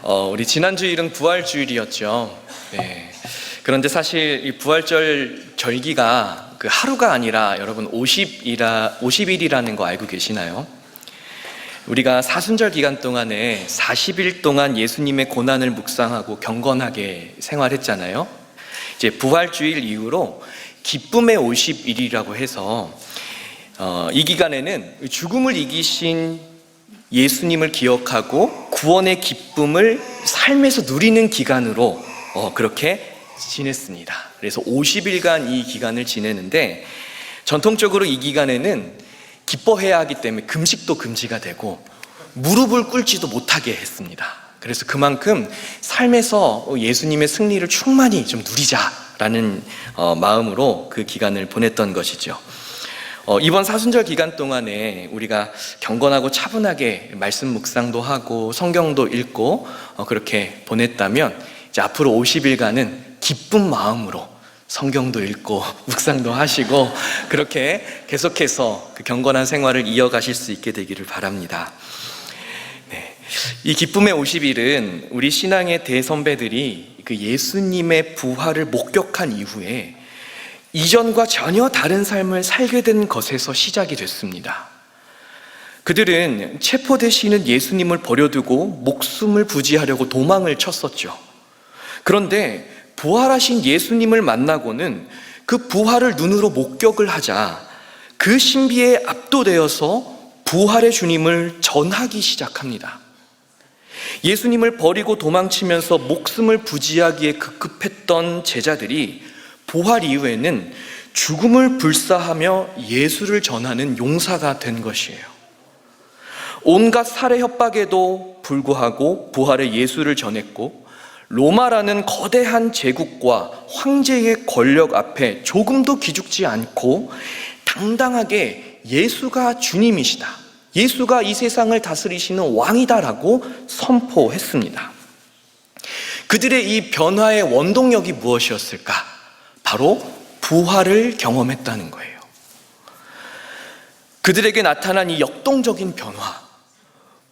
우리 지난 주일은 부활주일이었죠. 네. 그런데 사실 이 부활절 절기가 그 하루가 아니라 여러분 50일이라는 거 알고 계시나요? 우리가 사순절 기간 동안에 40일 동안 예수님의 고난을 묵상하고 경건하게 생활했잖아요. 이제 부활주일 이후로 기쁨의 50일이라고 해서 이 기간에는 죽음을 이기신 예수님을 기억하고 구원의 기쁨을 삶에서 누리는 기간으로 그렇게 지냈습니다. 그래서 50일간 이 기간을 지내는데, 전통적으로 이 기간에는 기뻐해야 하기 때문에 금식도 금지가 되고 무릎을 꿇지도 못하게 했습니다. 그래서 그만큼 삶에서 예수님의 승리를 충만히 좀 누리자라는 마음으로 그 기간을 보냈던 것이죠. 이번 사순절 기간 동안에 우리가 경건하고 차분하게 말씀 묵상도 하고 성경도 읽고 그렇게 보냈다면, 이제 앞으로 50일간은 기쁜 마음으로 성경도 읽고 묵상도 하시고 그렇게 계속해서 그 경건한 생활을 이어가실 수 있게 되기를 바랍니다. 네. 이 기쁨의 50일은 우리 신앙의 대선배들이 그 예수님의 부활을 목격한 이후에 이전과 전혀 다른 삶을 살게 된 것에서 시작이 됐습니다. 그들은 체포되시는 예수님을 버려두고 목숨을 부지하려고 도망을 쳤었죠. 그런데 부활하신 예수님을 만나고는 그 부활을 눈으로 목격을 하자 그 신비에 압도되어서 부활의 주님을 전하기 시작합니다. 예수님을 버리고 도망치면서 목숨을 부지하기에 급급했던 제자들이 부활 이후에는 죽음을 불사하며 예수를 전하는 용사가 된 것이에요. 온갖 살해 협박에도 불구하고 부활의 예수를 전했고, 로마라는 거대한 제국과 황제의 권력 앞에 조금도 기죽지 않고 당당하게 예수가 주님이시다, 예수가 이 세상을 다스리시는 왕이다라고 선포했습니다. 그들의 이 변화의 원동력이 무엇이었을까? 바로 부활을 경험했다는 거예요. 그들에게 나타난 이 역동적인 변화,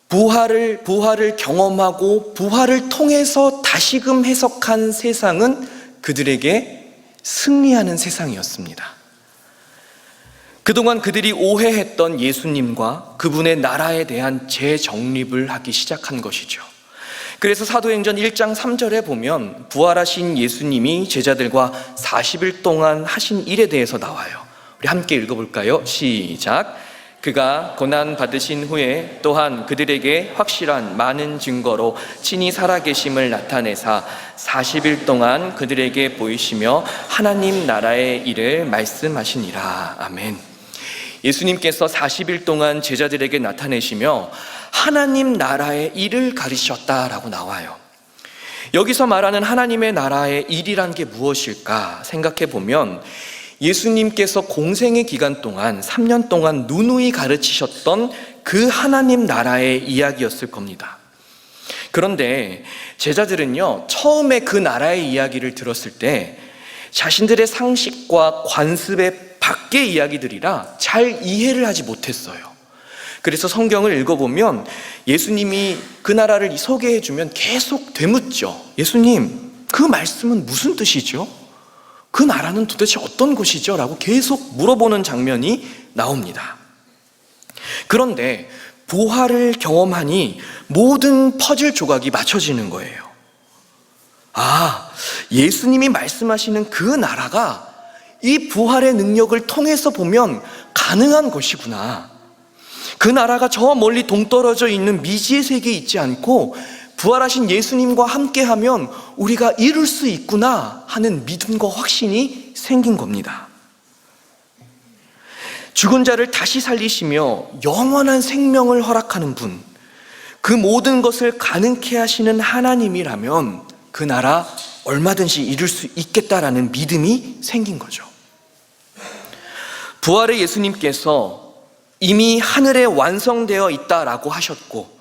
부활을 경험하고 부활을 통해서 다시금 해석한 세상은 그들에게 승리하는 세상이었습니다. 그동안 그들이 오해했던 예수님과 그분의 나라에 대한 재정립을 하기 시작한 것이죠. 그래서 사도행전 1장 3절에 보면 부활하신 예수님이 제자들과 40일 동안 하신 일에 대해서 나와요. 우리 함께 읽어볼까요? 시작. 그가 고난 받으신 후에 또한 그들에게 확실한 많은 증거로 친히 살아계심을 나타내사 40일 동안 그들에게 보이시며 하나님 나라의 일을 말씀하시니라. 아멘. 예수님께서 40일 동안 제자들에게 나타내시며 하나님 나라의 일을 가르치셨다라고 나와요. 여기서 말하는 하나님의 나라의 일이란 게 무엇일까 생각해 보면, 예수님께서 공생의 기간 동안 3년 동안 누누이 가르치셨던 그 하나님 나라의 이야기였을 겁니다. 그런데 제자들은요, 처음에 그 나라의 이야기를 들었을 때 자신들의 상식과 관습의 밖의 이야기들이라 잘 이해를 하지 못했어요. 그래서 성경을 읽어보면 예수님이 그 나라를 소개해주면 계속 되묻죠. 예수님, 그 말씀은 무슨 뜻이죠? 그 나라는 도대체 어떤 곳이죠? 라고 계속 물어보는 장면이 나옵니다. 그런데 부활을 경험하니 모든 퍼즐 조각이 맞춰지는 거예요. 아, 예수님이 말씀하시는 그 나라가 이 부활의 능력을 통해서 보면 가능한 것이구나. 그 나라가 저 멀리 동떨어져 있는 미지의 세계에 있지 않고 부활하신 예수님과 함께하면 우리가 이룰 수 있구나 하는 믿음과 확신이 생긴 겁니다. 죽은 자를 다시 살리시며 영원한 생명을 허락하는 분, 그 모든 것을 가능케 하시는 하나님이라면 그 나라 얼마든지 이룰 수 있겠다라는 믿음이 생긴 거죠. 부활의 예수님께서 이미 하늘에 완성되어 있다라고 하셨고,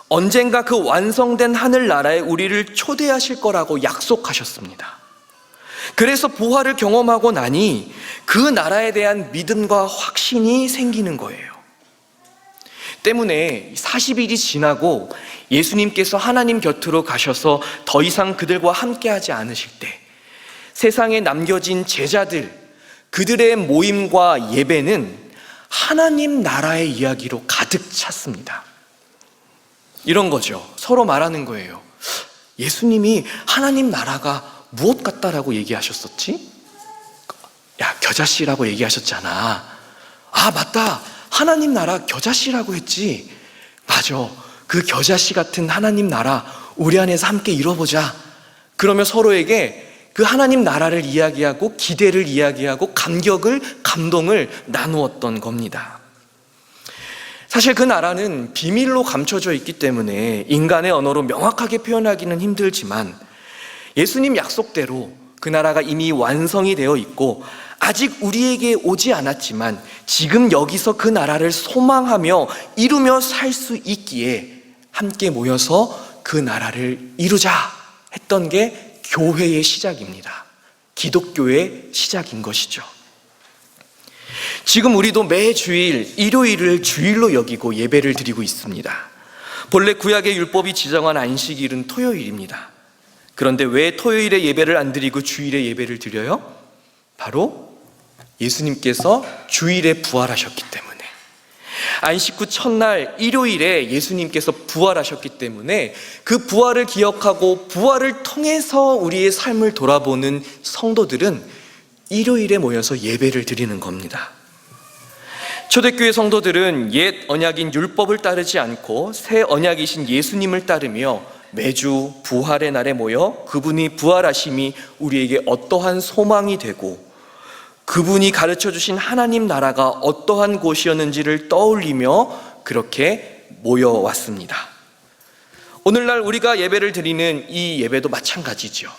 언젠가 그 완성된 하늘나라에 우리를 초대하실 거라고 약속하셨습니다. 그래서 부활을 경험하고 나니 그 나라에 대한 믿음과 확신이 생기는 거예요. 때문에 40일이 지나고 예수님께서 하나님 곁으로 가셔서 더 이상 그들과 함께하지 않으실 때 세상에 남겨진 제자들, 그들의 모임과 예배는 하나님 나라의 이야기로 가득 찼습니다. 이런 거죠. 서로 말하는 거예요. 예수님이 하나님 나라가 무엇 같다라고 얘기하셨었지? 야, 겨자씨라고 얘기하셨잖아. 아, 맞다. 하나님 나라 겨자씨라고 했지. 맞아. 그 겨자씨 같은 하나님 나라 우리 안에서 함께 이뤄보자. 그러며 서로에게 그 하나님 나라를 이야기하고 기대를 이야기하고 감동을 나누었던 겁니다. 사실 그 나라는 비밀로 감춰져 있기 때문에 인간의 언어로 명확하게 표현하기는 힘들지만 예수님 약속대로 그 나라가 이미 완성이 되어 있고 아직 우리에게 오지 않았지만 지금 여기서 그 나라를 소망하며 이루며 살 수 있기에 함께 모여서 그 나라를 이루자 했던 게 교회의 시작입니다. 기독교의 시작인 것이죠. 지금 우리도 매주일 일요일을 주일로 여기고 예배를 드리고 있습니다. 본래 구약의 율법이 지정한 안식일은 토요일입니다. 그런데 왜 토요일에 예배를 안 드리고 주일에 예배를 드려요? 바로 예수님께서 주일에 부활하셨기 때문에, 안식 후 첫날 일요일에 예수님께서 부활하셨기 때문에 그 부활을 기억하고 부활을 통해서 우리의 삶을 돌아보는 성도들은 일요일에 모여서 예배를 드리는 겁니다. 초대교회 성도들은 옛 언약인 율법을 따르지 않고 새 언약이신 예수님을 따르며 매주 부활의 날에 모여 그분이 부활하심이 우리에게 어떠한 소망이 되고 그분이 가르쳐 주신 하나님 나라가 어떠한 곳이었는지를 떠올리며 그렇게 모여왔습니다. 오늘날 우리가 예배를 드리는 이 예배도 마찬가지죠.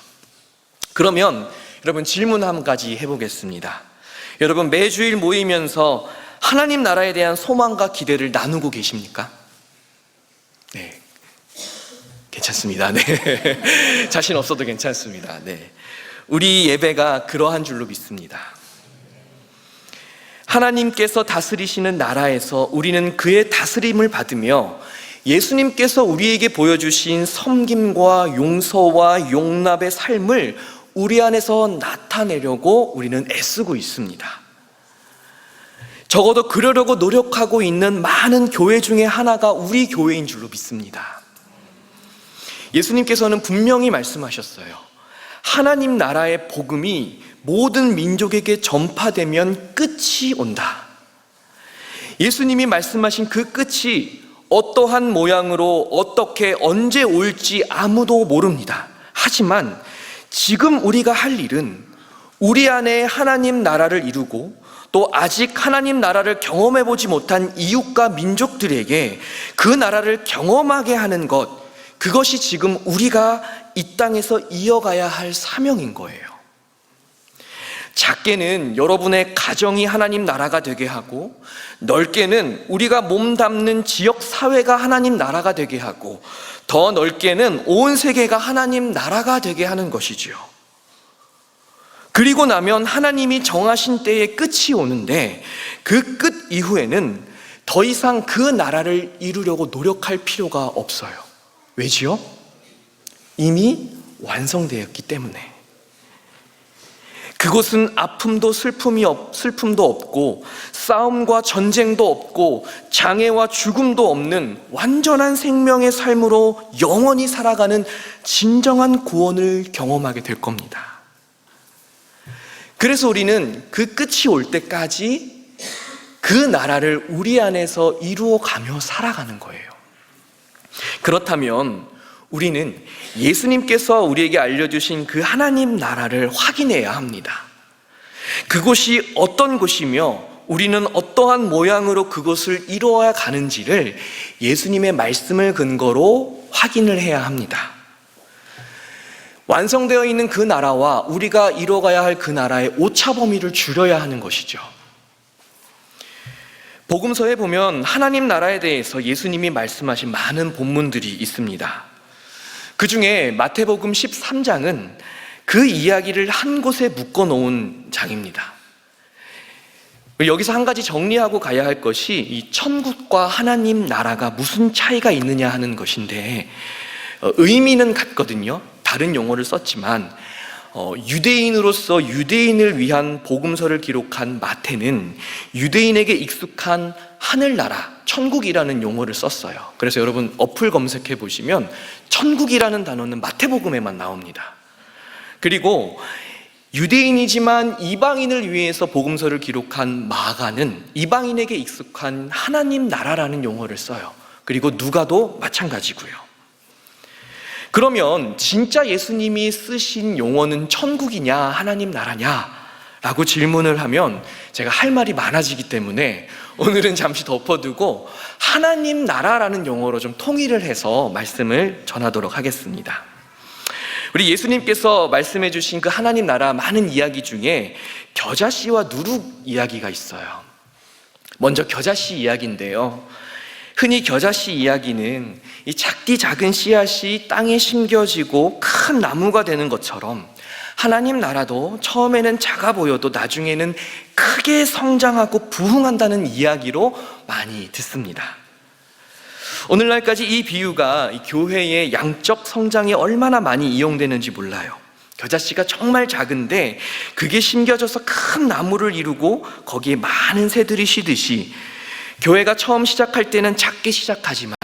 그러면 여러분 질문 한 가지 해보겠습니다. 여러분 매주일 모이면서 하나님 나라에 대한 소망과 기대를 나누고 계십니까? 네, 괜찮습니다. 네, 자신 없어도 괜찮습니다. 네, 우리 예배가 그러한 줄로 믿습니다. 하나님께서 다스리시는 나라에서 우리는 그의 다스림을 받으며 예수님께서 우리에게 보여주신 섬김과 용서와 용납의 삶을 우리 안에서 나타내려고 우리는 애쓰고 있습니다. 적어도 그러려고 노력하고 있는 많은 교회 중에 하나가 우리 교회인 줄로 믿습니다. 예수님께서는 분명히 말씀하셨어요. 하나님 나라의 복음이 모든 민족에게 전파되면 끝이 온다. 예수님이 말씀하신 그 끝이 어떠한 모양으로 어떻게 언제 올지 아무도 모릅니다. 하지만 지금 우리가 할 일은 우리 안에 하나님 나라를 이루고 또 아직 하나님 나라를 경험해보지 못한 이웃과 민족들에게 그 나라를 경험하게 하는 것, 그것이 지금 우리가 이 땅에서 이어가야 할 사명인 거예요. 작게는 여러분의 가정이 하나님 나라가 되게 하고, 넓게는 우리가 몸담는 지역 사회가 하나님 나라가 되게 하고, 더 넓게는 온 세계가 하나님 나라가 되게 하는 것이지요. 그리고 나면 하나님이 정하신 때에 끝이 오는데 그 끝 이후에는 더 이상 그 나라를 이루려고 노력할 필요가 없어요. 왜지요? 이미 완성되었기 때문에. 그곳은 아픔도 슬픔도 없고 싸움과 전쟁도 없고 장애와 죽음도 없는 완전한 생명의 삶으로 영원히 살아가는 진정한 구원을 경험하게 될 겁니다. 그래서 우리는 그 끝이 올 때까지 그 나라를 우리 안에서 이루어가며 살아가는 거예요. 그렇다면 우리는 예수님께서 우리에게 알려주신 그 하나님 나라를 확인해야 합니다. 그곳이 어떤 곳이며 우리는 어떠한 모양으로 그곳을 이루어야 가는지를 예수님의 말씀을 근거로 확인을 해야 합니다. 완성되어 있는 그 나라와 우리가 이뤄가야 할 그 나라의 오차 범위를 줄여야 하는 것이죠. 복음서에 보면 하나님 나라에 대해서 예수님이 말씀하신 많은 본문들이 있습니다. 그 중에 마태복음 13장은 그 이야기를 한 곳에 묶어놓은 장입니다. 여기서 한 가지 정리하고 가야 할 것이 이 천국과 하나님 나라가 무슨 차이가 있느냐 하는 것인데, 의미는 같거든요. 다른 용어를 썼지만 유대인으로서 유대인을 위한 복음서를 기록한 마태는 유대인에게 익숙한 하늘나라, 천국이라는 용어를 썼어요. 그래서 여러분 어플 검색해 보시면 천국이라는 단어는 마태복음에만 나옵니다. 그리고 유대인이지만 이방인을 위해서 복음서를 기록한 마가는 이방인에게 익숙한 하나님 나라라는 용어를 써요. 그리고 누가도 마찬가지고요. 그러면 진짜 예수님이 쓰신 용어는 천국이냐 하나님 나라냐 라고 질문을 하면 제가 할 말이 많아지기 때문에 오늘은 잠시 덮어두고 하나님 나라라는 용어로 좀 통일을 해서 말씀을 전하도록 하겠습니다. 우리 예수님께서 말씀해 주신 그 하나님 나라 많은 이야기 중에 겨자씨와 누룩 이야기가 있어요. 먼저 겨자씨 이야기인데요, 흔히 겨자씨 이야기는 이 작디 작은 씨앗이 땅에 심겨지고 큰 나무가 되는 것처럼 하나님 나라도 처음에는 작아 보여도 나중에는 크게 성장하고 부흥한다는 이야기로 많이 듣습니다. 오늘날까지 이 비유가 이 교회의 양적 성장에 얼마나 많이 이용되는지 몰라요. 겨자씨가 정말 작은데 그게 심겨져서 큰 나무를 이루고 거기에 많은 새들이 쉬듯이 교회가 처음 시작할 때는 작게 시작하지만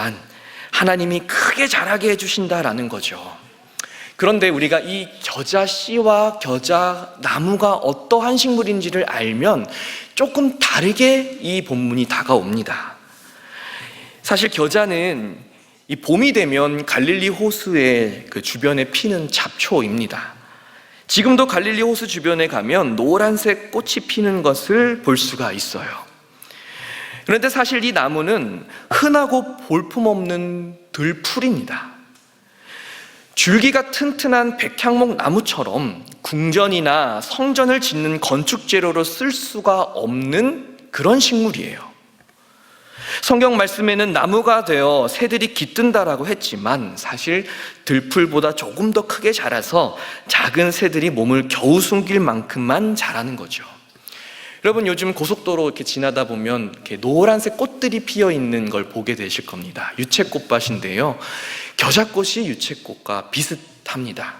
하나님이 크게 자라게 해주신다라는 거죠. 그런데 우리가 이 겨자씨와 겨자나무가 어떠한 식물인지를 알면 조금 다르게 이 본문이 다가옵니다. 사실 겨자는 이 봄이 되면 갈릴리 호수의 그 주변에 피는 잡초입니다. 지금도 갈릴리 호수 주변에 가면 노란색 꽃이 피는 것을 볼 수가 있어요. 그런데 사실 이 나무는 흔하고 볼품없는 들풀입니다. 줄기가 튼튼한 백향목 나무처럼 궁전이나 성전을 짓는 건축 재료로 쓸 수가 없는 그런 식물이에요. 성경 말씀에는 나무가 되어 새들이 깃든다라고 했지만 사실 들풀보다 조금 더 크게 자라서 작은 새들이 몸을 겨우 숨길 만큼만 자라는 거죠. 여러분 요즘 고속도로 이렇게 지나다 보면 이렇게 노란색 꽃들이 피어 있는 걸 보게 되실 겁니다. 유채꽃밭인데요, 겨자꽃이 유채꽃과 비슷합니다.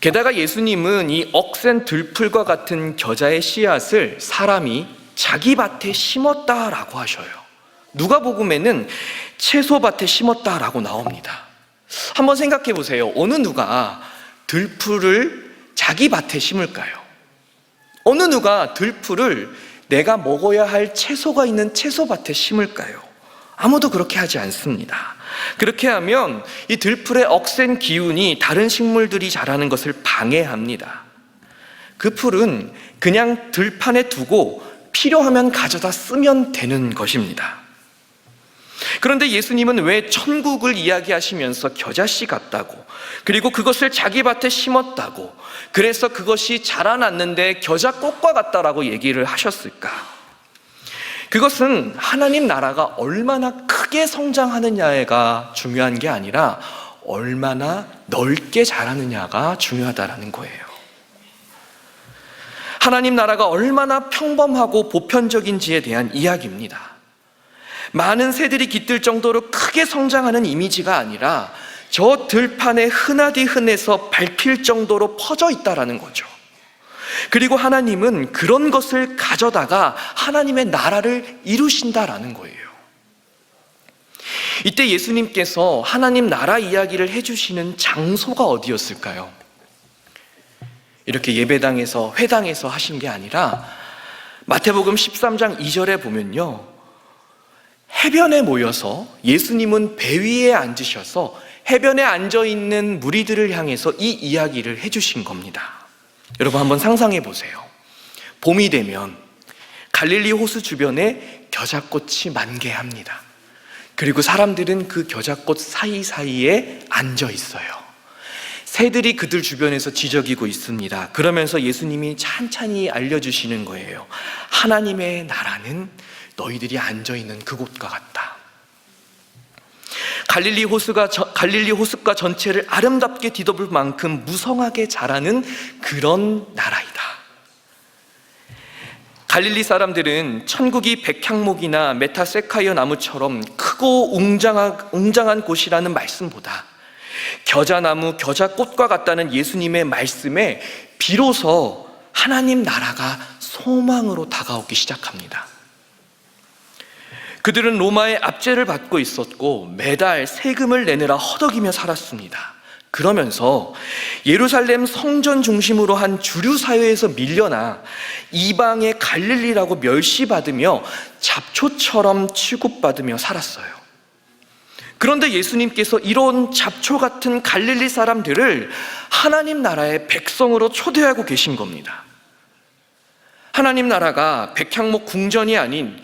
게다가 예수님은 이 억센 들풀과 같은 겨자의 씨앗을 사람이 자기 밭에 심었다라고 하셔요. 누가복음에는 채소밭에 심었다라고 나옵니다. 한번 생각해 보세요. 어느 누가 들풀을 자기 밭에 심을까요? 어느 누가 들풀을 내가 먹어야 할 채소가 있는 채소밭에 심을까요? 아무도 그렇게 하지 않습니다. 그렇게 하면 이 들풀의 억센 기운이 다른 식물들이 자라는 것을 방해합니다. 그 풀은 그냥 들판에 두고 필요하면 가져다 쓰면 되는 것입니다. 그런데 예수님은 왜 천국을 이야기하시면서 겨자씨 같다고, 그리고 그것을 자기 밭에 심었다고, 그래서 그것이 자라났는데 겨자꽃과 같다라고 얘기를 하셨을까? 그것은 하나님 나라가 얼마나 크게 성장하느냐가 중요한 게 아니라 얼마나 넓게 자라느냐가 중요하다라는 거예요. 하나님 나라가 얼마나 평범하고 보편적인지에 대한 이야기입니다. 많은 새들이 깃들 정도로 크게 성장하는 이미지가 아니라 저 들판에 흔하디 흔해서 밟힐 정도로 퍼져 있다라는 거죠. 그리고 하나님은 그런 것을 가져다가 하나님의 나라를 이루신다라는 거예요. 이때 예수님께서 하나님 나라 이야기를 해주시는 장소가 어디였을까요? 이렇게 예배당에서, 회당에서 하신 게 아니라 마태복음 13장 2절에 보면요, 해변에 모여서 예수님은 배 위에 앉으셔서 해변에 앉아있는 무리들을 향해서 이 이야기를 해주신 겁니다. 여러분 한번 상상해 보세요. 봄이 되면 갈릴리 호수 주변에 겨자꽃이 만개합니다. 그리고 사람들은 그 겨자꽃 사이사이에 앉아 있어요. 새들이 그들 주변에서 지저귀고 있습니다. 그러면서 예수님이 찬찬히 알려주시는 거예요. 하나님의 나라는 너희들이 앉아있는 그곳과 같다. 갈릴리 호숫가 전체를 아름답게 뒤덮을 만큼 무성하게 자라는 그런 나라이다. 갈릴리 사람들은 천국이 백향목이나 메타세카이어 나무처럼 크고 웅장한 곳이라는 말씀보다 겨자나무, 겨자꽃과 같다는 예수님의 말씀에 비로소 하나님 나라가 소망으로 다가오기 시작합니다. 그들은 로마의 압제를 받고 있었고 매달 세금을 내느라 허덕이며 살았습니다. 그러면서 예루살렘 성전 중심으로 한 주류 사회에서 밀려나 이방의 갈릴리라고 멸시받으며 잡초처럼 취급받으며 살았어요. 그런데 예수님께서 이런 잡초 같은 갈릴리 사람들을 하나님 나라의 백성으로 초대하고 계신 겁니다. 하나님 나라가 백향목 궁전이 아닌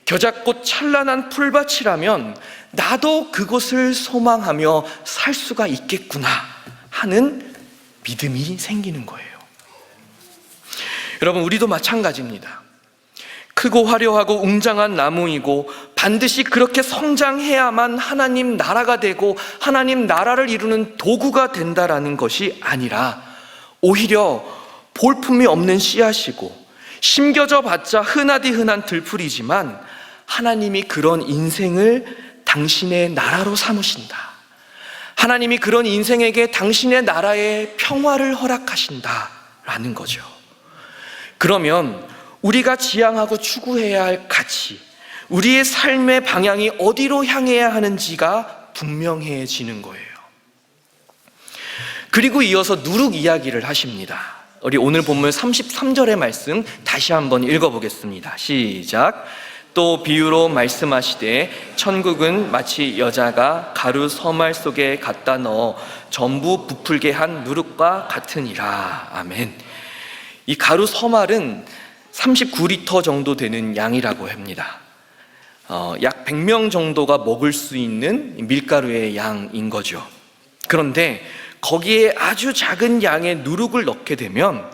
겨자꽃 찬란한 풀밭이라면 나도 그곳을 소망하며 살 수가 있겠구나 하는 믿음이 생기는 거예요. 여러분, 우리도 마찬가지입니다. 크고 화려하고 웅장한 나무이고 반드시 그렇게 성장해야만 하나님 나라가 되고 하나님 나라를 이루는 도구가 된다라는 것이 아니라 오히려 볼품이 없는 씨앗이고 심겨져 봤자 흔하디 흔한 들풀이지만 하나님이 그런 인생을 당신의 나라로 삼으신다. 하나님이 그런 인생에게 당신의 나라의 평화를 허락하신다라는 거죠. 그러면 우리가 지향하고 추구해야 할 가치, 우리의 삶의 방향이 어디로 향해야 하는지가 분명해지는 거예요. 그리고 이어서 누룩 이야기를 하십니다. 우리 오늘 본문 33절의 말씀 다시 한번 읽어보겠습니다. 시작. 또 비유로 말씀하시되 천국은 마치 여자가 가루 서말 속에 갖다 넣어 전부 부풀게 한 누룩과 같으니라. 아멘. 이 가루 서말은 39리터 정도 되는 양이라고 합니다. 약 100명 정도가 먹을 수 있는 밀가루의 양인 거죠. 그런데 거기에 아주 작은 양의 누룩을 넣게 되면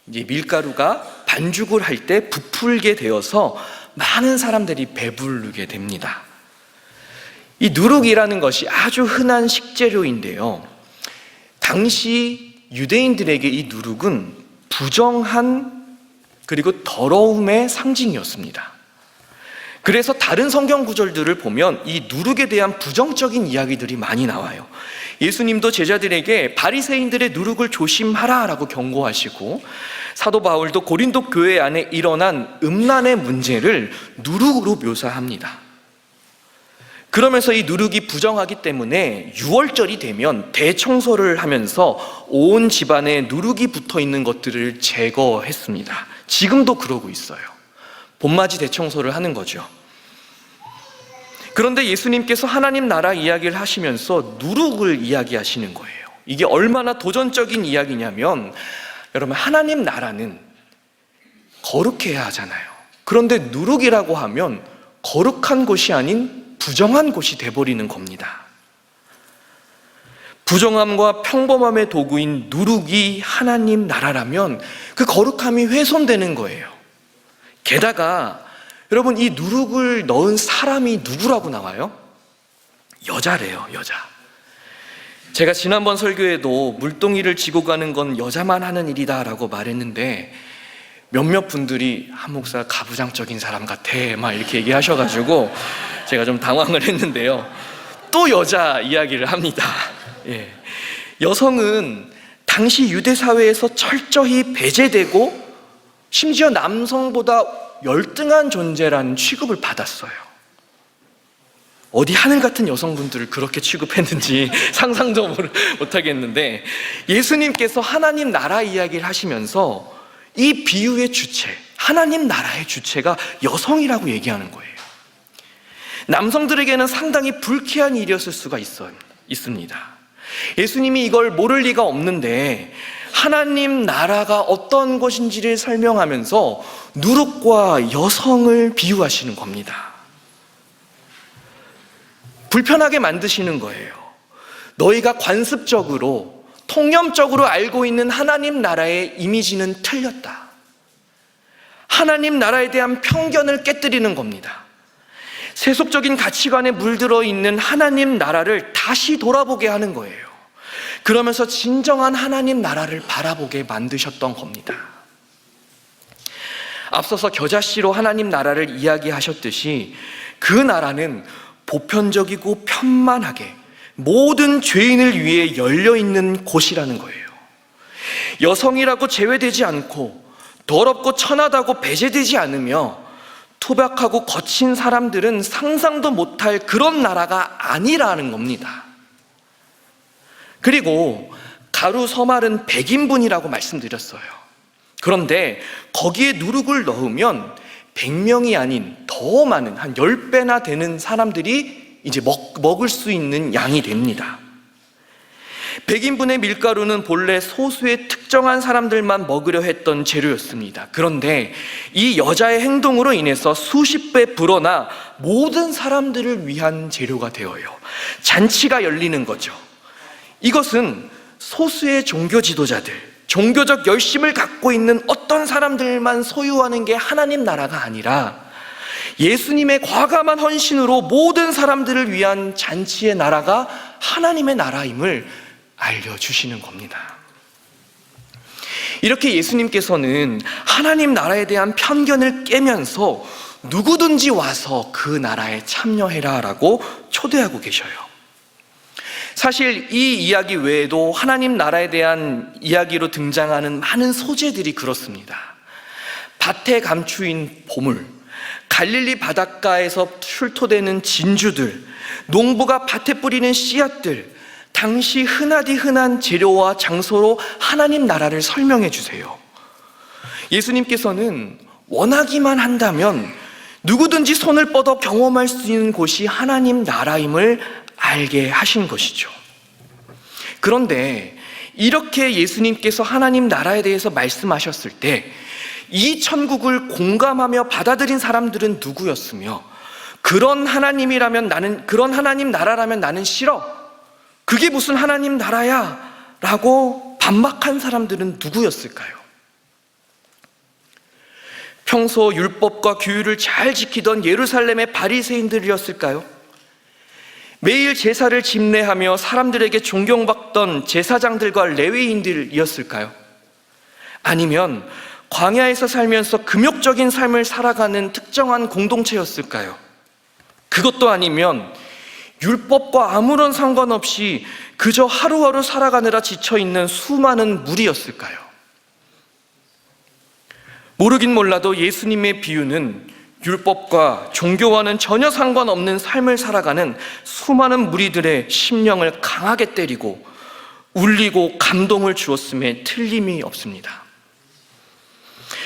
이제 밀가루가 반죽을 할 때 부풀게 되어서 많은 사람들이 배부르게 됩니다. 이 누룩이라는 것이 아주 흔한 식재료인데요. 당시 유대인들에게 이 누룩은 부정한 그리고 더러움의 상징이었습니다. 그래서 다른 성경 구절들을 보면 이 누룩에 대한 부정적인 이야기들이 많이 나와요. 예수님도 제자들에게 바리새인들의 누룩을 조심하라라고 경고하시고 사도 바울도 고린도 교회 안에 일어난 음란의 문제를 누룩으로 묘사합니다. 그러면서 이 누룩이 부정하기 때문에 6월절이 되면 대청소를 하면서 온 집안에 누룩이 붙어 있는 것들을 제거했습니다. 지금도 그러고 있어요. 봄맞이 대청소를 하는 거죠. 그런데 예수님께서 하나님 나라 이야기를 하시면서 누룩을 이야기하시는 거예요. 이게 얼마나 도전적인 이야기냐면 여러분, 하나님 나라는 거룩해야 하잖아요. 그런데 누룩이라고 하면 거룩한 곳이 아닌 부정한 곳이 돼버리는 겁니다. 부정함과 평범함의 도구인 누룩이 하나님 나라라면 그 거룩함이 훼손되는 거예요. 게다가 여러분, 이 누룩을 넣은 사람이 누구라고 나와요? 여자래요, 여자. 제가 지난번 설교에도 물동이를 지고 가는 건 여자만 하는 일이다라고 말했는데 몇몇 분들이 한 목사 가부장적인 사람 같아 막 이렇게 얘기하셔가지고 제가 좀 당황을 했는데요. 또 여자 이야기를 합니다. 예. 여성은 당시 유대 사회에서 철저히 배제되고 심지어 남성보다 열등한 존재라는 취급을 받았어요. 어디 하늘 같은 여성분들을 그렇게 취급했는지 상상도 못하겠는데 예수님께서 하나님 나라 이야기를 하시면서 이 비유의 주체, 하나님 나라의 주체가 여성이라고 얘기하는 거예요. 남성들에게는 상당히 불쾌한 일이었을 수가 있습니다. 예수님이 이걸 모를 리가 없는데 하나님 나라가 어떤 것인지를 설명하면서 누룩과 여성을 비유하시는 겁니다. 불편하게 만드시는 거예요. 너희가 관습적으로, 통념적으로 알고 있는 하나님 나라의 이미지는 틀렸다. 하나님 나라에 대한 편견을 깨뜨리는 겁니다. 세속적인 가치관에 물들어 있는 하나님 나라를 다시 돌아보게 하는 거예요. 그러면서 진정한 하나님 나라를 바라보게 만드셨던 겁니다. 앞서서 겨자씨로 하나님 나라를 이야기하셨듯이 그 나라는 보편적이고 편만하게 모든 죄인을 위해 열려있는 곳이라는 거예요. 여성이라고 제외되지 않고 더럽고 천하다고 배제되지 않으며 투박하고 거친 사람들은 상상도 못할 그런 나라가 아니라는 겁니다. 그리고 가루 서말은 100인분이라고 말씀드렸어요. 그런데 거기에 누룩을 넣으면 100명이 아닌 더 많은 한 10배나 되는 사람들이 이제 먹을 수 있는 양이 됩니다. 100인분의 밀가루는 본래 소수의 특정한 사람들만 먹으려 했던 재료였습니다. 그런데 이 여자의 행동으로 인해서 수십 배 불어나 모든 사람들을 위한 재료가 되어요. 잔치가 열리는 거죠. 이것은 소수의 종교 지도자들, 종교적 열심을 갖고 있는 어떤 사람들만 소유하는 게 하나님 나라가 아니라 예수님의 과감한 헌신으로 모든 사람들을 위한 잔치의 나라가 하나님의 나라임을 알려주시는 겁니다. 이렇게 예수님께서는 하나님 나라에 대한 편견을 깨면서 누구든지 와서 그 나라에 참여해라 라고 초대하고 계셔요. 사실 이 이야기 외에도 하나님 나라에 대한 이야기로 등장하는 많은 소재들이 그렇습니다. 밭에 감추인 보물, 갈릴리 바닷가에서 출토되는 진주들, 농부가 밭에 뿌리는 씨앗들, 당시 흔하디 흔한 재료와 장소로 하나님 나라를 설명해 주세요. 예수님께서는 원하기만 한다면 누구든지 손을 뻗어 경험할 수 있는 곳이 하나님 나라임을 알게 하신 것이죠. 그런데 이렇게 예수님께서 하나님 나라에 대해서 말씀하셨을 때 이 천국을 공감하며 받아들인 사람들은 누구였으며 그런 하나님이라면 나는, 그런 하나님 나라라면 나는 싫어, 그게 무슨 하나님 나라야 라고 반박한 사람들은 누구였을까요? 평소 율법과 규율을 잘 지키던 예루살렘의 바리새인들이었을까요? 매일 제사를 집례하며 사람들에게 존경받던 제사장들과 레위인들이었을까요? 아니면 광야에서 살면서 금욕적인 삶을 살아가는 특정한 공동체였을까요? 그것도 아니면 율법과 아무런 상관없이 그저 하루하루 살아가느라 지쳐있는 수많은 무리였을까요? 모르긴 몰라도 예수님의 비유는 율법과 종교와는 전혀 상관없는 삶을 살아가는 수많은 무리들의 심령을 강하게 때리고 울리고 감동을 주었음에 틀림이 없습니다.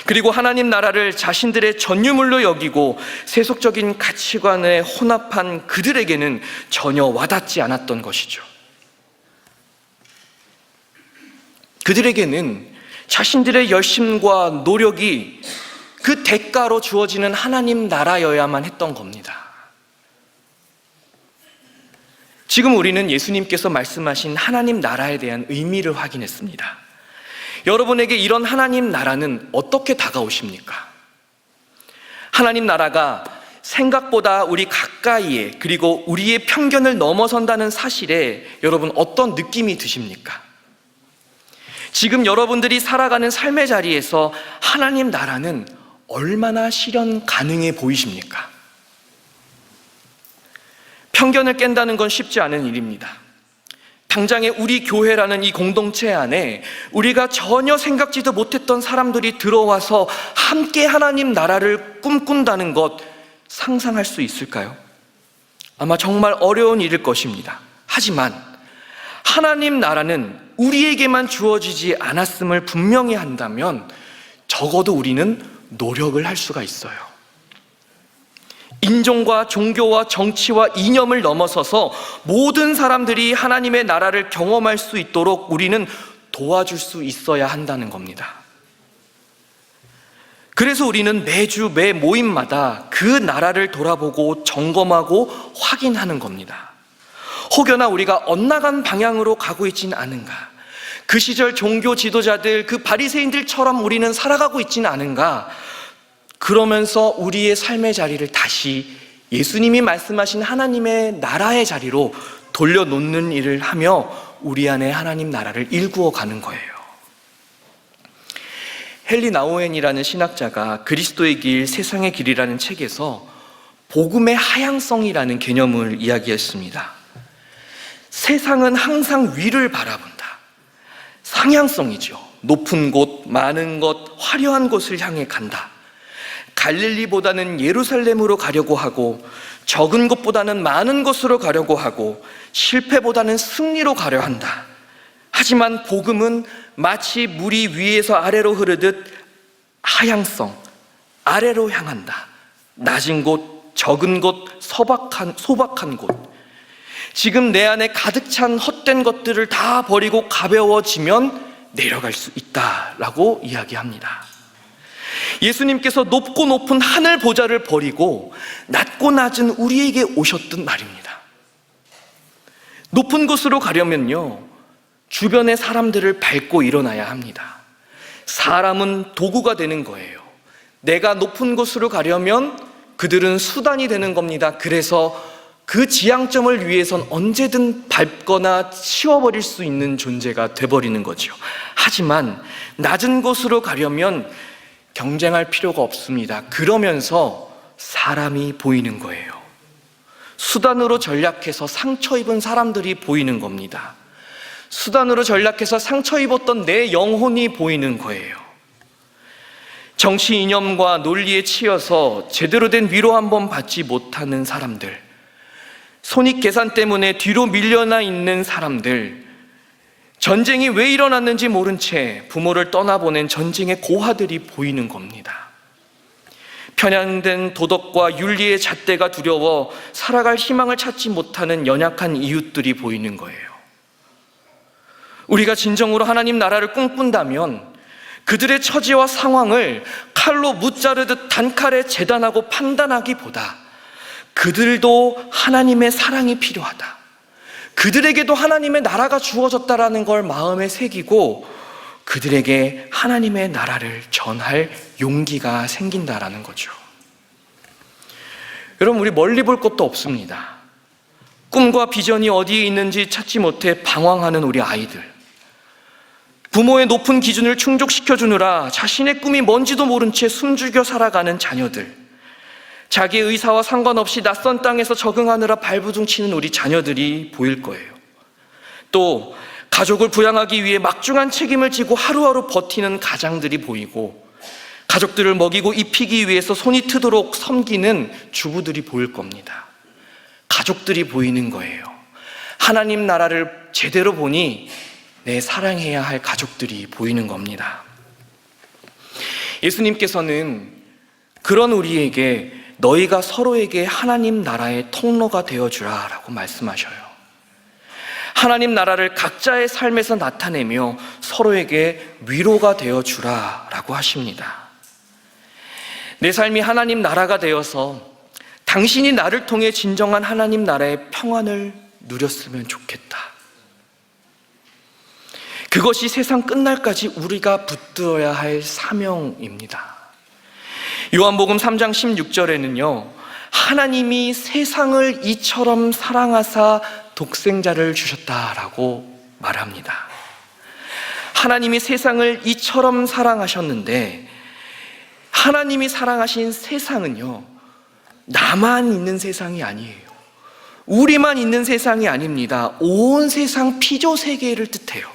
그리고 하나님 나라를 자신들의 전유물로 여기고 세속적인 가치관에 혼합한 그들에게는 전혀 와닿지 않았던 것이죠. 그들에게는 자신들의 열심과 노력이 그 대가로 주어지는 하나님 나라여야만 했던 겁니다. 지금 우리는 예수님께서 말씀하신 하나님 나라에 대한 의미를 확인했습니다. 여러분에게 이런 하나님 나라는 어떻게 다가오십니까? 하나님 나라가 생각보다 우리 가까이에, 그리고 우리의 편견을 넘어선다는 사실에 여러분 어떤 느낌이 드십니까? 지금 여러분들이 살아가는 삶의 자리에서 하나님 나라는 얼마나 실현 가능해 보이십니까? 편견을 깬다는 건 쉽지 않은 일입니다. 당장에 우리 교회라는 이 공동체 안에 우리가 전혀 생각지도 못했던 사람들이 들어와서 함께 하나님 나라를 꿈꾼다는 것 상상할 수 있을까요? 아마 정말 어려운 일일 것입니다. 하지만 하나님 나라는 우리에게만 주어지지 않았음을 분명히 한다면 적어도 우리는 노력을 할 수가 있어요. 인종과 종교와 정치와 이념을 넘어서서 모든 사람들이 하나님의 나라를 경험할 수 있도록 우리는 도와줄 수 있어야 한다는 겁니다. 그래서 우리는 매주 매 모임마다 그 나라를 돌아보고 점검하고 확인하는 겁니다. 혹여나 우리가 엇나간 방향으로 가고 있지는 않은가? 그 시절 종교 지도자들, 그 바리새인들처럼 우리는 살아가고 있지는 않은가? 그러면서 우리의 삶의 자리를 다시 예수님이 말씀하신 하나님의 나라의 자리로 돌려놓는 일을 하며 우리 안에 하나님 나라를 일구어 가는 거예요. 헨리 나우엔이라는 신학자가 그리스도의 길, 세상의 길이라는 책에서 복음의 하향성이라는 개념을 이야기했습니다. 세상은 항상 위를 바라본다. 상향성이죠. 높은 곳, 많은 것, 화려한 곳을 향해 간다. 갈릴리보다는 예루살렘으로 가려고 하고, 적은 곳보다는 많은 곳으로 가려고 하고, 실패보다는 승리로 가려 한다. 하지만 복음은 마치 물이 위에서 아래로 흐르듯 하향성, 아래로 향한다. 낮은 곳, 적은 곳, 소박한 곳. 지금 내 안에 가득 찬 헛된 것들을 다 버리고 가벼워지면 내려갈 수 있다라고 이야기합니다. 예수님께서 높고 높은 하늘 보좌를 버리고 낮고 낮은 우리에게 오셨던 말입니다. 높은 곳으로 가려면요, 주변의 사람들을 밟고 일어나야 합니다. 사람은 도구가 되는 거예요. 내가 높은 곳으로 가려면 그들은 수단이 되는 겁니다. 그래서 그 지향점을 위해선 언제든 밟거나 치워버릴 수 있는 존재가 돼버리는 거죠. 하지만 낮은 곳으로 가려면 경쟁할 필요가 없습니다. 그러면서 사람이 보이는 거예요. 수단으로 전략해서 상처 입은 사람들이 보이는 겁니다. 수단으로 전략해서 상처 입었던 내 영혼이 보이는 거예요. 정치 이념과 논리에 치여서 제대로 된 위로 한번 받지 못하는 사람들, 손익 계산 때문에 뒤로 밀려나 있는 사람들, 전쟁이 왜 일어났는지 모른 채 부모를 떠나보낸 전쟁의 고아들이 보이는 겁니다. 편향된 도덕과 윤리의 잣대가 두려워 살아갈 희망을 찾지 못하는 연약한 이웃들이 보이는 거예요. 우리가 진정으로 하나님 나라를 꿈꾼다면 그들의 처지와 상황을 칼로 무자르듯 단칼에 재단하고 판단하기보다 그들도 하나님의 사랑이 필요하다, 그들에게도 하나님의 나라가 주어졌다라는 걸 마음에 새기고 그들에게 하나님의 나라를 전할 용기가 생긴다라는 거죠. 여러분, 우리 멀리 볼 것도 없습니다. 꿈과 비전이 어디에 있는지 찾지 못해 방황하는 우리 아이들, 부모의 높은 기준을 충족시켜주느라 자신의 꿈이 뭔지도 모른 채 숨죽여 살아가는 자녀들, 자기의 의사와 상관없이 낯선 땅에서 적응하느라 발부둥치는 우리 자녀들이 보일 거예요. 또 가족을 부양하기 위해 막중한 책임을 지고 하루하루 버티는 가장들이 보이고, 가족들을 먹이고 입히기 위해서 손이 트도록 섬기는 주부들이 보일 겁니다. 가족들이 보이는 거예요. 하나님 나라를 제대로 보니 내 사랑해야 할 가족들이 보이는 겁니다. 예수님께서는 그런 우리에게 너희가 서로에게 하나님 나라의 통로가 되어주라 라고 말씀하셔요. 하나님 나라를 각자의 삶에서 나타내며 서로에게 위로가 되어주라 라고 하십니다. 내 삶이 하나님 나라가 되어서 당신이 나를 통해 진정한 하나님 나라의 평안을 누렸으면 좋겠다. 그것이 세상 끝날까지 우리가 붙들어야 할 사명입니다. 요한복음 3장 16절에는요, 하나님이 세상을 이처럼 사랑하사 독생자를 주셨다라고 말합니다. 하나님이 세상을 이처럼 사랑하셨는데, 하나님이 사랑하신 세상은요, 나만 있는 세상이 아니에요. 우리만 있는 세상이 아닙니다. 온 세상 피조 세계를 뜻해요.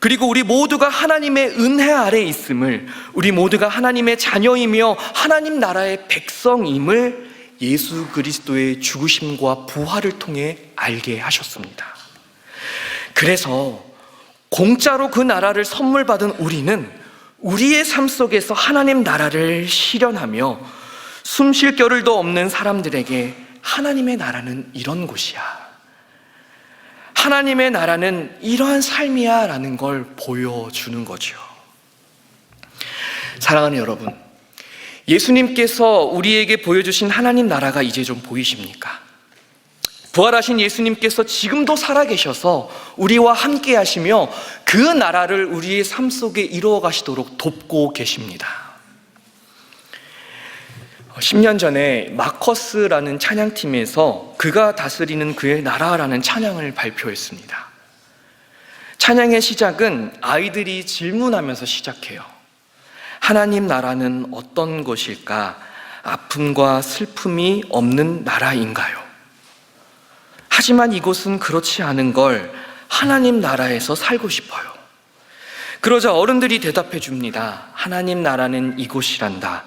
그리고 우리 모두가 하나님의 은혜 아래 있음을, 우리 모두가 하나님의 자녀이며 하나님 나라의 백성임을 예수 그리스도의 죽으심과 부활을 통해 알게 하셨습니다. 그래서 공짜로 그 나라를 선물 받은 우리는 우리의 삶 속에서 하나님 나라를 실현하며 숨 쉴 겨를도 없는 사람들에게 하나님의 나라는 이런 곳이야, 하나님의 나라는 이러한 삶이야 라는 걸 보여주는 거죠. 사랑하는 여러분, 예수님께서 우리에게 보여주신 하나님 나라가 이제 좀 보이십니까? 부활하신 예수님께서 지금도 살아계셔서 우리와 함께 하시며 그 나라를 우리의 삶 속에 이루어 가시도록 돕고 계십니다. 10년 전에 마커스라는 찬양팀에서 그가 다스리는 그의 나라라는 찬양을 발표했습니다. 찬양의 시작은 아이들이 질문하면서 시작해요. 하나님 나라는 어떤 것일까? 아픔과 슬픔이 없는 나라인가요? 하지만 이곳은 그렇지 않은 걸 하나님 나라에서 살고 싶어요. 그러자 어른들이 대답해 줍니다. 하나님 나라는 이곳이란다.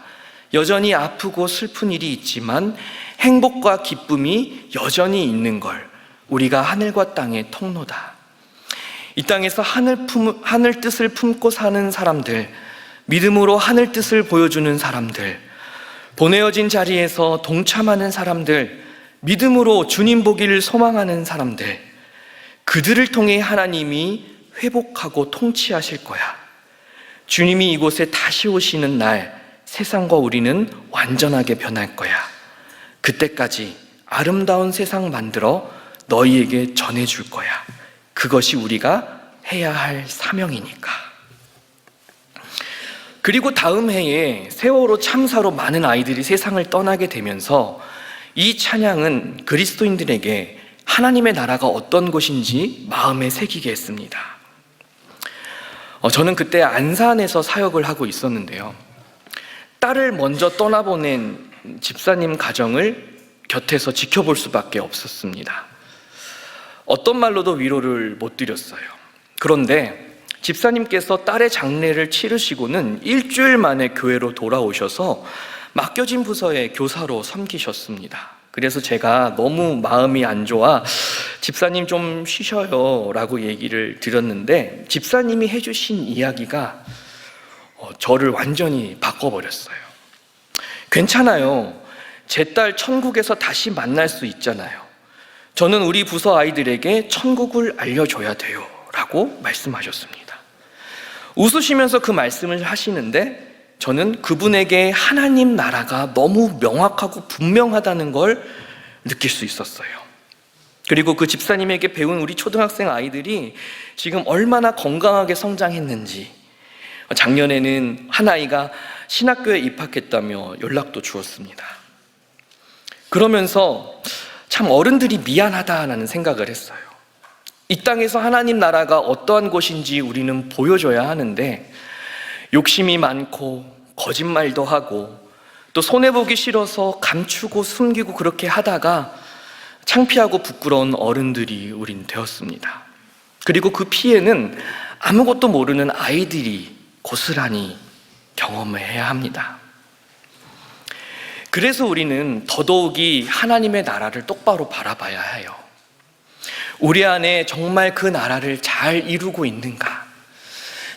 여전히 아프고 슬픈 일이 있지만 행복과 기쁨이 여전히 있는 걸. 우리가 하늘과 땅의 통로다. 이 땅에서 하늘 뜻을 품고 사는 사람들, 믿음으로 하늘 뜻을 보여주는 사람들, 보내어진 자리에서 동참하는 사람들, 믿음으로 주님 보기를 소망하는 사람들, 그들을 통해 하나님이 회복하고 통치하실 거야. 주님이 이곳에 다시 오시는 날 세상과 우리는 완전하게 변할 거야. 그때까지 아름다운 세상 만들어 너희에게 전해줄 거야. 그것이 우리가 해야 할 사명이니까. 그리고 다음 해에 세월호 참사로 많은 아이들이 세상을 떠나게 되면서 이 찬양은 그리스도인들에게 하나님의 나라가 어떤 곳인지 마음에 새기게 했습니다. 저는 그때 안산에서 사역을 하고 있었는데요. 딸을 먼저 떠나보낸 집사님 가정을 곁에서 지켜볼 수밖에 없었습니다. 어떤 말로도 위로를 못 드렸어요. 그런데 집사님께서 딸의 장례를 치르시고는 일주일 만에 교회로 돌아오셔서 맡겨진 부서의 교사로 섬기셨습니다. 그래서 제가 너무 마음이 안 좋아 집사님 좀 쉬셔요 라고 얘기를 드렸는데 집사님이 해주신 이야기가 저를 완전히 바꿔버렸어요. 괜찮아요. 제 딸 천국에서 다시 만날 수 있잖아요. 저는 우리 부서 아이들에게 천국을 알려줘야 돼요 라고 말씀하셨습니다. 웃으시면서 그 말씀을 하시는데 저는 그분에게 하나님 나라가 너무 명확하고 분명하다는 걸 느낄 수 있었어요. 그리고 그 집사님에게 배운 우리 초등학생 아이들이 지금 얼마나 건강하게 성장했는지, 작년에는 한 아이가 신학교에 입학했다며 연락도 주었습니다. 그러면서 참 어른들이 미안하다라는 생각을 했어요. 이 땅에서 하나님 나라가 어떠한 곳인지 우리는 보여줘야 하는데 욕심이 많고 거짓말도 하고 또 손해보기 싫어서 감추고 숨기고 그렇게 하다가 창피하고 부끄러운 어른들이 우린 되었습니다. 그리고 그 피해는 아무것도 모르는 아이들이 고스란히 경험해야 합니다. 그래서 우리는 더더욱이 하나님의 나라를 똑바로 바라봐야 해요. 우리 안에 정말 그 나라를 잘 이루고 있는가?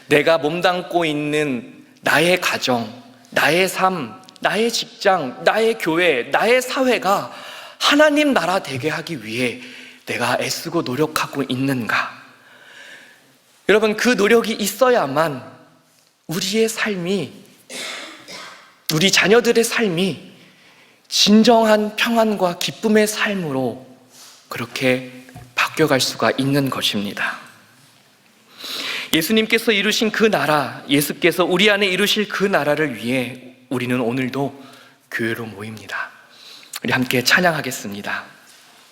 내가 몸담고 있는 나의 가정, 나의 삶, 나의 직장, 나의 교회, 나의 사회가 하나님 나라 되게 하기 위해 내가 애쓰고 노력하고 있는가? 여러분, 그 노력이 있어야만 우리의 삶이, 우리 자녀들의 삶이 진정한 평안과 기쁨의 삶으로 그렇게 바뀌어갈 수가 있는 것입니다. 예수님께서 이루신 그 나라, 예수께서 우리 안에 이루실 그 나라를 위해 우리는 오늘도 교회로 모입니다. 우리 함께 찬양하겠습니다.